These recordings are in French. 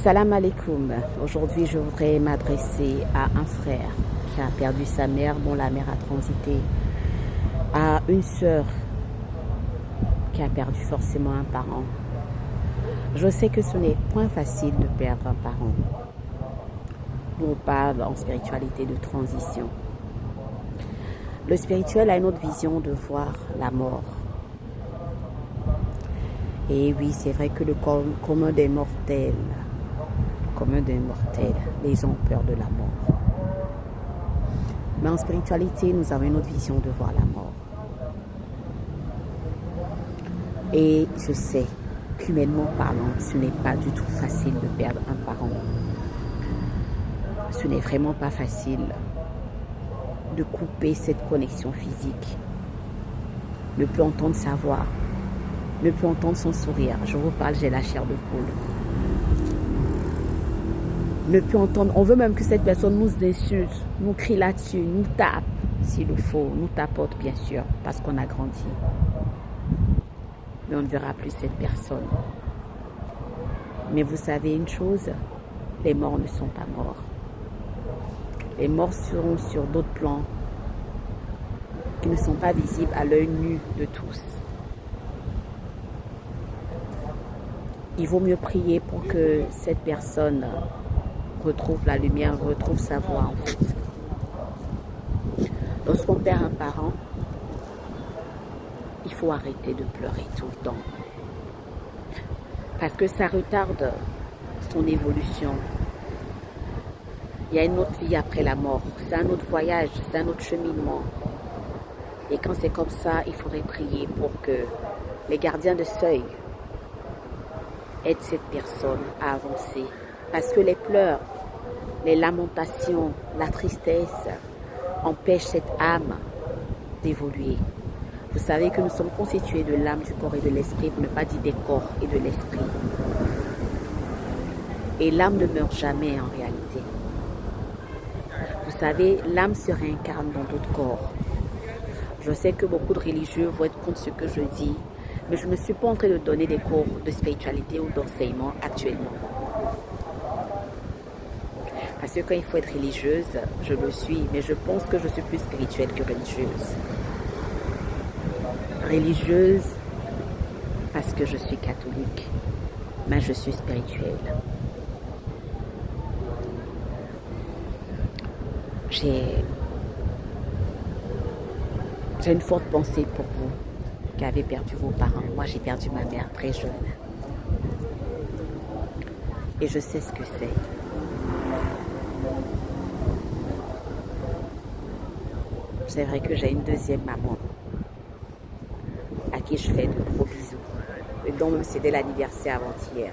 Salam alaikum. Aujourd'hui, je voudrais m'adresser à un frère qui a perdu sa mère, dont la mère a transité, à une sœur qui a perdu forcément un parent. Je sais que ce n'est point facile de perdre un parent. Nous, on parle en spiritualité de transition. Le spirituel a une autre vision de voir la mort. Et oui, c'est vrai que le commun des mortels, les gens ont peur de la mort. Mais en spiritualité, nous avons une autre vision de voir la mort. Et je sais qu'humainement parlant, ce n'est pas du tout facile de perdre un parent. Ce n'est vraiment pas facile de couper cette connexion physique. Ne plus entendre sa voix, ne plus entendre son sourire. Je vous parle, j'ai la chair de poule. Ne plus entendre, on veut même que cette personne nous insulte, nous crie là-dessus, nous tape, s'il le faut, nous tapote bien sûr, parce qu'on a grandi. Mais on ne verra plus cette personne. Mais vous savez une chose, les morts ne sont pas morts. Les morts seront sur d'autres plans qui ne sont pas visibles à l'œil nu de tous. Il vaut mieux prier pour que cette personne retrouve la lumière, retrouve sa voix en fait. Lorsqu'on perd un parent, il faut arrêter de pleurer tout le temps. Parce que ça retarde son évolution. Il y a une autre vie après la mort. C'est un autre voyage, c'est un autre cheminement. Et quand c'est comme ça, il faudrait prier pour que les gardiens de seuil aident cette personne à avancer. Parce que les pleurs, les lamentations, la tristesse empêchent cette âme d'évoluer. Vous savez que nous sommes constitués de l'âme, du corps et de l'esprit, pour ne pas dire des corps et de l'esprit. Et l'âme ne meurt jamais en réalité. Vous savez, l'âme se réincarne dans d'autres corps. Je sais que beaucoup de religieux vont être contre ce que je dis, mais je ne suis pas en train de donner des cours de spiritualité ou d'enseignement actuellement. Parce que quand il faut être religieuse, je le suis, mais je pense que je suis plus spirituelle que religieuse. Religieuse parce que je suis catholique, mais je suis spirituelle. J'ai une forte pensée pour vous qui avez perdu vos parents. Moi, j'ai perdu ma mère très jeune. Et je sais ce que c'est. C'est vrai que j'ai une deuxième maman à qui je fais de gros bisous. Et dont même c'était l'anniversaire avant-hier.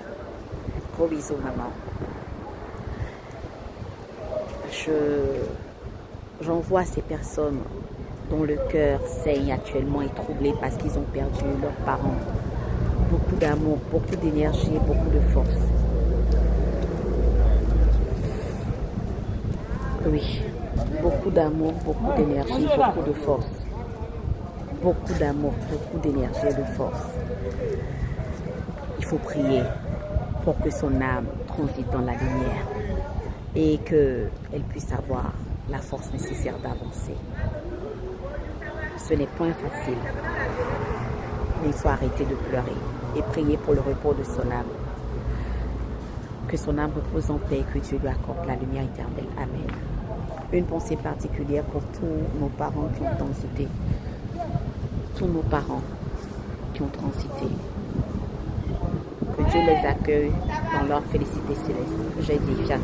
Gros bisous, maman. J'en vois ces personnes dont le cœur saigne actuellement et troublé parce qu'ils ont perdu leurs parents. Beaucoup d'amour, beaucoup d'énergie et beaucoup de force. Oui, beaucoup d'amour, beaucoup d'énergie, beaucoup de force. Beaucoup d'amour, beaucoup d'énergie et de force. Il faut prier pour que son âme transite dans la lumière et qu'elle puisse avoir la force nécessaire d'avancer. Ce n'est point facile, mais il faut arrêter de pleurer et prier pour le repos de son âme. Que son âme repose en paix et que Dieu lui accorde la lumière éternelle. Amen. Une pensée particulière pour tous nos parents qui ont transité. Tous nos parents qui ont transité. Que Dieu les accueille dans leur félicité céleste. J'ai dit fiat.